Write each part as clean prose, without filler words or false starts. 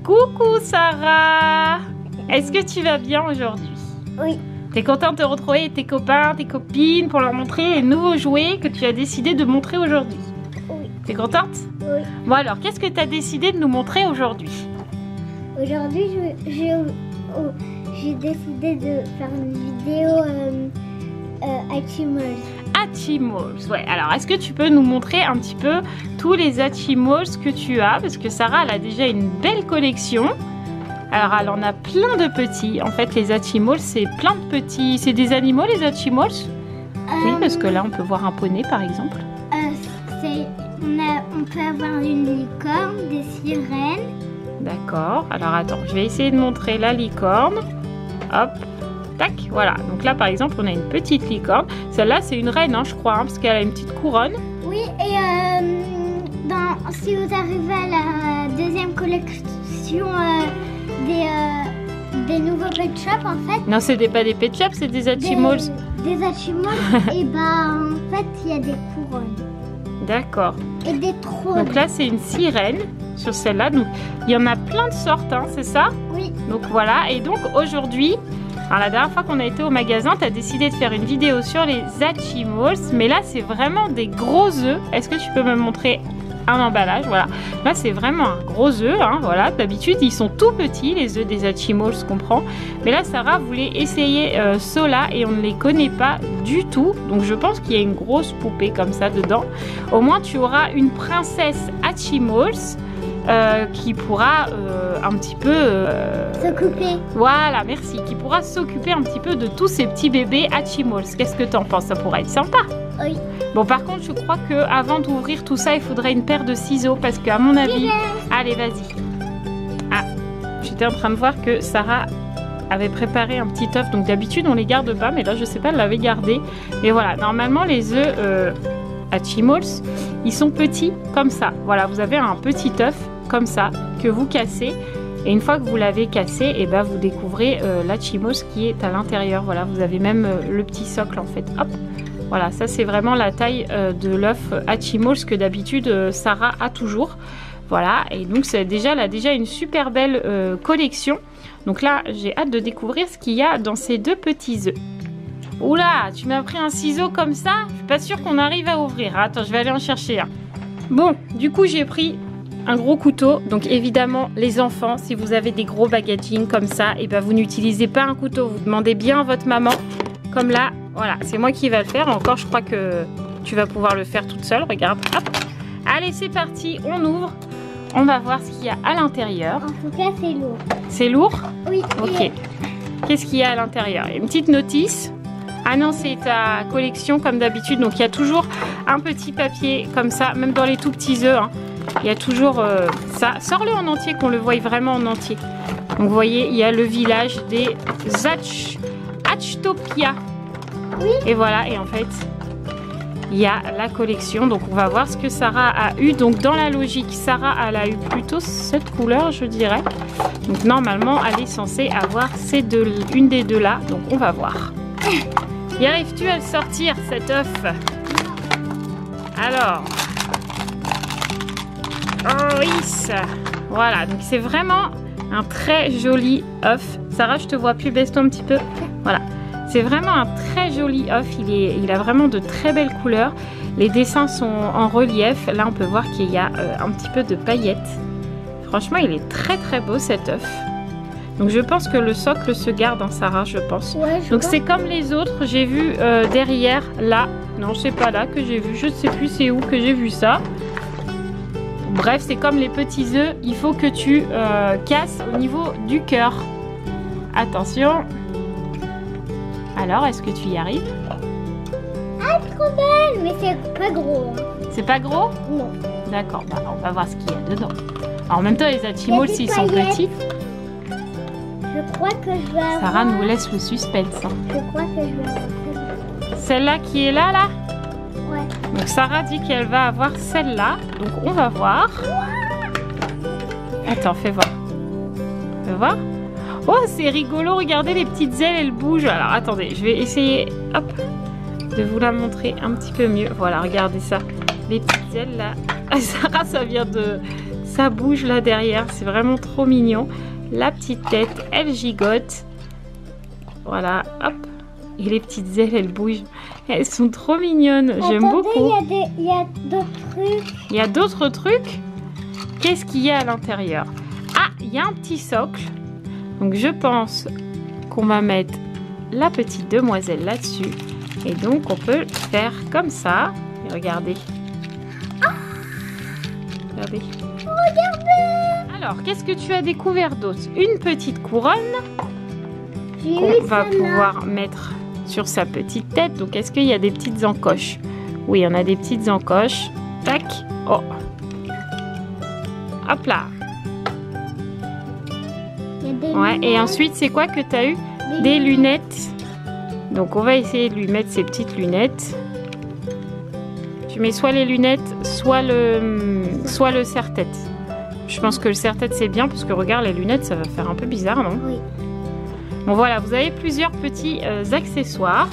Coucou Sarah! Est-ce que tu vas bien aujourd'hui? Oui. T'es contente de retrouver tes copains, tes copines pour leur montrer les nouveaux jouets que tu as décidé de montrer aujourd'hui? Oui. T'es contente? Oui. Bon alors, qu'est-ce que tu as décidé de nous montrer aujourd'hui? Aujourd'hui, j'ai décidé de faire une vidéo Hatchimals. Hatchimals, ouais. Alors, est-ce que tu peux nous montrer un petit peu tous les Hatchimals que tu as? Parce que Sarah, elle a déjà une belle collection. Alors, elle en a plein de petits. En fait, les Hatchimals, c'est plein de petits. C'est des animaux, les Hatchimals? Oui, parce que là, on peut voir un poney, par exemple. On peut avoir une licorne, des sirènes. D'accord. Alors, attends, je vais essayer de montrer la licorne. Hop. Tac, voilà. Donc là, par exemple, on a une petite licorne. Celle-là, c'est une reine, hein, je crois, hein, parce qu'elle a une petite couronne. Oui, et si vous arrivez à la deuxième collection des nouveaux pet shops, en fait... Non, c'est pas des pet shops, c'est des Hatchimals. Des Hatchimals, et en fait, il y a des couronnes. D'accord. Et des trônes. Donc là, c'est une sirène sur celle-là. Donc, il y en a plein de sortes, hein, c'est ça? Oui. Donc voilà. Et donc, aujourd'hui... Alors la dernière fois qu'on a été au magasin, tu as décidé de faire une vidéo sur les Hatchimals, mais là c'est vraiment des gros œufs. Est-ce que tu peux me montrer un emballage? Voilà, là c'est vraiment un gros œuf, hein, voilà. D'habitude ils sont tout petits les œufs des Hatchimals, je comprends. Mais là Sarah voulait essayer ceux-là et on ne les connaît pas du tout. Donc je pense qu'il y a une grosse poupée comme ça dedans. Au moins tu auras une princesse Hatchimals. Qui pourra un petit peu s'occuper. Voilà, merci. Qui pourra s'occuper un petit peu de tous ces petits bébés Hatchimals. Qu'est-ce que t'en penses? Ça pourrait être sympa. Oui. Bon, par contre, je crois que avant d'ouvrir tout ça, il faudrait une paire de ciseaux parce qu'à mon avis, allez, vas-y. Ah, j'étais en train de voir que Sarah avait préparé un petit œuf. Donc d'habitude, on les garde pas, mais là, je sais pas, elle l'avait gardé. Mais voilà, normalement, les œufs Hatchimals, ils sont petits comme ça. Voilà, vous avez un petit œuf comme ça que vous cassez et une fois que vous l'avez cassé, et ben vous découvrez l'Hatchimals qui est à l'intérieur. Voilà, vous avez même le petit socle en fait. Hop, voilà, ça c'est vraiment la taille de l'œuf Hatchimals que d'habitude Sarah a toujours. Voilà, et donc c'est déjà, elle a déjà une super belle collection. Donc là, j'ai hâte de découvrir ce qu'il y a dans ces deux petits œufs. Oula, tu m'as pris un ciseau comme ça? Je suis pas sûre qu'on arrive à ouvrir. Attends, je vais aller en chercher un. Bon, du coup, j'ai pris un gros couteau. Donc évidemment, les enfants, si vous avez des gros packaging comme ça, et ben vous n'utilisez pas un couteau. Vous demandez bien à votre maman. Comme là, voilà, c'est moi qui va le faire. Encore, je crois que tu vas pouvoir le faire toute seule. Regarde, hop. Allez, c'est parti, on ouvre. On va voir ce qu'il y a à l'intérieur. En tout cas, c'est lourd. C'est lourd? Oui. Ok. Qu'est-ce qu'il y a à l'intérieur? Une petite notice. Ah non, c'est ta collection comme d'habitude. Donc il y a toujours un petit papier comme ça, même dans les tout petits œufs. Hein. Il y a toujours ça. Sors-le en entier, qu'on le voie vraiment en entier. Donc vous voyez, il y a le village des Hatchtopia. Oui. Et voilà, et en fait, il y a la collection. Donc on va voir ce que Sarah a eu. Donc dans la logique, Sarah, elle a eu plutôt cette couleur, je dirais. Donc normalement, elle est censée avoir une des deux là. Donc on va voir. Y arrives-tu à le sortir, cet œuf? Alors. Oh oui. Voilà, donc c'est vraiment un très joli œuf. Sarah, je te vois plus, baisse-toi un petit peu. Voilà. C'est vraiment un très joli œuf. Il a vraiment de très belles couleurs. Les dessins sont en relief. Là, on peut voir qu'il y a un petit peu de paillettes. Franchement, il est très très beau cet œuf. Donc je pense que le socle se garde, hein, Sarah, je pense. Ouais, donc c'est comme les autres, j'ai vu derrière, là. Non, c'est pas là que j'ai vu, je ne sais plus c'est où que j'ai vu ça. Bref, c'est comme les petits œufs, il faut que tu casses au niveau du cœur. Attention. Alors, est-ce que tu y arrives? Ah, trop belle! Mais c'est pas gros. Hein. C'est pas gros? Non. D'accord, bah, on va voir ce qu'il y a dedans. Alors, en même temps, les Hatchimals, s'ils sont petits... Je crois que je vais avoir... Sarah nous laisse le suspense. Hein. Je crois que je vais avoir... Celle-là qui est là, là? Ouais. Donc Sarah dit qu'elle va avoir celle-là. Donc on va voir. Attends, fais voir. Fais voir. Oh, c'est rigolo. Regardez, les petites ailes, elles bougent. Alors attendez, je vais essayer, hop, de vous la montrer un petit peu mieux. Voilà, regardez ça. Les petites ailes là. Sarah, ça vient de ça bouge là derrière, c'est vraiment trop mignon. La petite tête, elle gigote. Voilà, hop. Et les petites ailes, elles bougent. Elles sont trop mignonnes, j'aime beaucoup. Il y a d'autres trucs. Il y a d'autres trucs. Qu'est-ce qu'il y a à l'intérieur? Ah, il y a un petit socle. Donc je pense qu'on va mettre la petite demoiselle là-dessus. Et donc on peut faire comme ça. Et regardez. Regardez. Alors, qu'est-ce que tu as découvert d'autre? Une petite couronne qu'on va pouvoir mettre sur sa petite tête. Donc, est-ce qu'il y a des petites encoches? Oui, on a des petites encoches. Tac. Oh. Hop là. Ouais, et ensuite, c'est quoi que tu as eu? Des lunettes. Donc, on va essayer de lui mettre ses petites lunettes. Tu mets soit les lunettes, soit le serre-tête. Je pense que le serre-tête, c'est bien, parce que regarde, les lunettes, ça va faire un peu bizarre, non? Oui. Bon, voilà, vous avez plusieurs petits accessoires.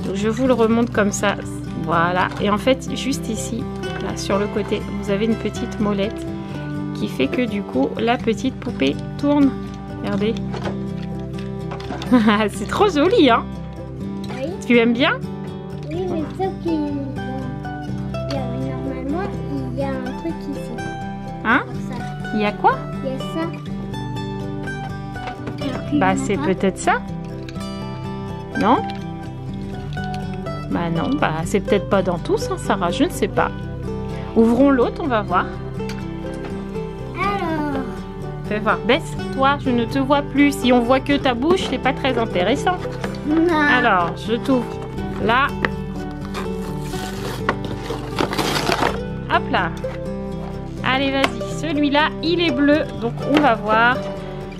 Donc, je vous le remonte comme ça. Voilà. Et en fait, juste ici, là, sur le côté, vous avez une petite molette qui fait que, du coup, la petite poupée tourne. Regardez. C'est trop joli, hein? Oui. Tu aimes bien? Oui, mais sauf qu'il normalement, il y a un truc ici. Hein? Il y a quoi? Il y a ça. Bah, c'est peut-être ça. Non? Bah non, bah c'est peut-être pas dans tous, hein, Sarah, je ne sais pas. Ouvrons l'autre, on va voir. Alors... Fais voir, baisse, toi, je ne te vois plus. Si on voit que ta bouche, c'est pas très intéressant. Non. Alors, je t'ouvre. Là. Hop là. Allez, vas-y. Celui-là, il est bleu. Donc, on va voir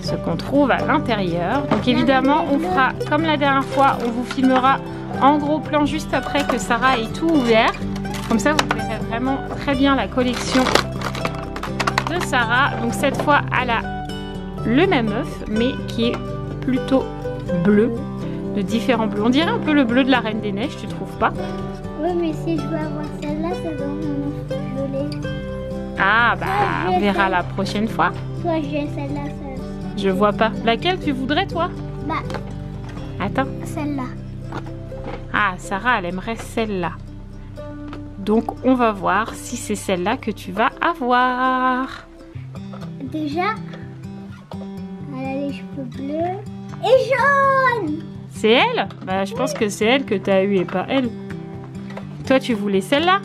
ce qu'on trouve à l'intérieur. Donc, évidemment, on fera comme la dernière fois. On vous filmera en gros plan juste après que Sarah ait tout ouvert. Comme ça, vous verrez vraiment très bien la collection de Sarah. Donc, cette fois, elle a le même œuf, mais qui est plutôt bleu. De différents bleus. On dirait un peu le bleu de la Reine des Neiges, tu trouves pas? Oui, mais si je veux avoir celle-là, ça doit mon violet. Ah, bah, on verra la prochaine fois. Toi, j'ai celle-là. Je vois pas. Laquelle tu voudrais, toi? Bah. Attends. Celle-là. Ah, Sarah, elle aimerait celle-là. Donc, on va voir si c'est celle-là que tu vas avoir. Déjà, elle a les cheveux bleus et jaunes. C'est elle? Bah, je pense que c'est elle que tu as eu et pas elle. Toi, tu voulais celle-là?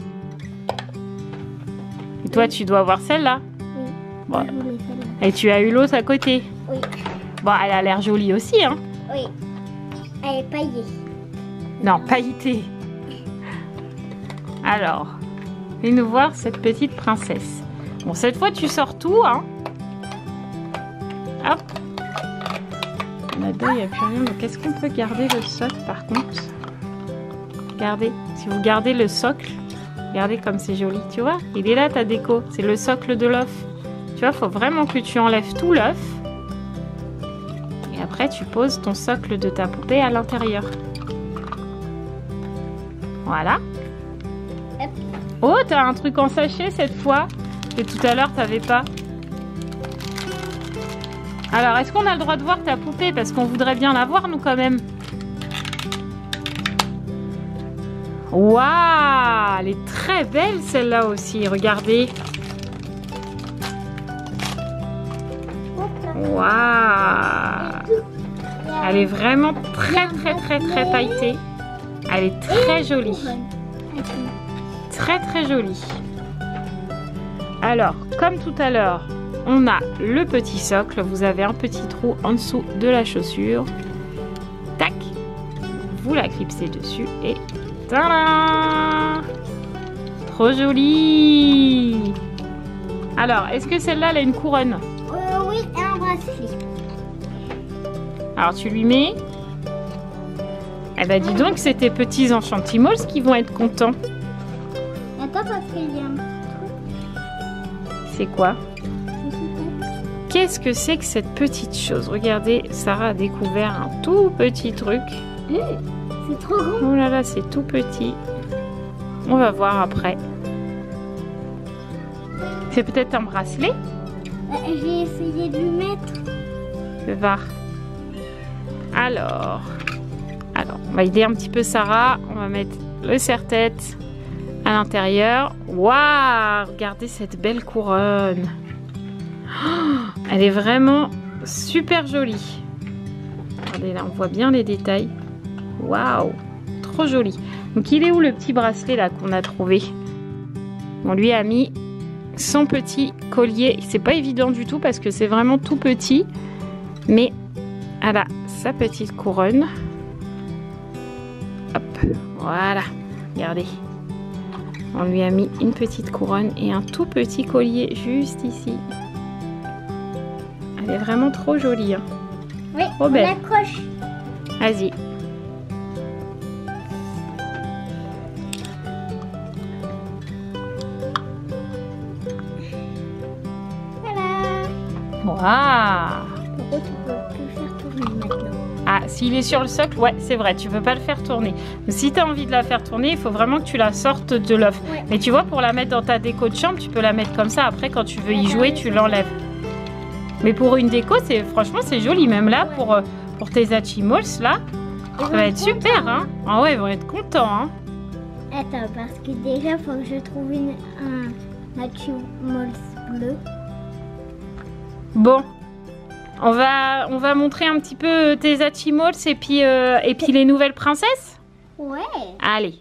Et toi, tu dois avoir celle-là? Oui, bon. Je voulais celle-là. Et tu as eu l'autre à côté? Oui. Bon, elle a l'air jolie aussi, hein? Oui. Elle est paillée. Non, pailletée. Alors, viens-nous voir cette petite princesse. Bon, cette fois, tu sors tout, hein? Hop. Là-dedans, il n'y a plus rien. Donc, est-ce qu'on peut garder le socle, par contre? Regardez. Si vous gardez le socle, regardez comme c'est joli. Tu vois? Il est là, ta déco. C'est le socle de l'œuf. Tu vois, il faut vraiment que tu enlèves tout l'œuf. Et après, tu poses ton socle de ta poupée à l'intérieur. Voilà. Oh, t'as un truc en sachet cette fois. Et tout à l'heure, t'avais pas. Alors, est-ce qu'on a le droit de voir ta poupée? Parce qu'on voudrait bien la voir, nous, quand même. Waouh! Elle est très belle, celle-là aussi. Regardez. Waouh! Elle est vraiment très pailletée. Elle est très jolie. Très jolie. Alors, comme tout à l'heure, on a le petit socle. Vous avez un petit trou en dessous de la chaussure. Tac. Vous la clipsez dessus et tada! Trop jolie. Alors, est-ce que celle-là, elle a une couronne? Oui, et un bracelet. Alors, tu lui mets. Eh ben, dis donc, c'est tes petits enchantimals qui vont être contents. Attends, parce qu'il y a un truc. C'est quoi? Qu'est-ce que c'est que cette petite chose? Regardez, Sarah a découvert un tout petit truc. C'est trop grand. Oh là là, c'est tout petit. On va voir après. C'est peut-être un bracelet? J'ai essayé de le mettre. Je vais voir. Alors, on va aider un petit peu Sarah. On va mettre le serre-tête à l'intérieur. Waouh! Regardez cette belle couronne. Oh, elle est vraiment super jolie. Regardez là, on voit bien les détails. Waouh! Trop joli. Donc il est où le petit bracelet là qu'on a trouvé? On lui a mis son petit collier. C'est pas évident du tout parce que c'est vraiment tout petit. Mais elle a sa petite couronne. Hop, voilà. Regardez. On lui a mis une petite couronne et un tout petit collier juste ici. Elle est vraiment trop jolie. Hein. Oui, trop belle. On l'accroche. Vas-y. Waouh! Pourquoi tu peux le faire tourner maintenant? Ah, s'il est sur le socle, ouais, c'est vrai, tu peux pas le faire tourner. Mais si tu as envie de la faire tourner, il faut vraiment que tu la sortes de l'œuf. Ouais. Mais tu vois, pour la mettre dans ta déco de chambre, tu peux la mettre comme ça. Après, quand tu veux y jouer, tu l'enlèves. Mais pour une déco, franchement, c'est joli. Même là, pour tes Hatchimals, là, ça va être super, hein? Ah ouais, ils vont être contents, hein? Attends, parce que déjà, il faut que je trouve un Hatchimals bleu. Bon, on va montrer un petit peu tes Hatchimals et puis les nouvelles princesses. Ouais. Allez.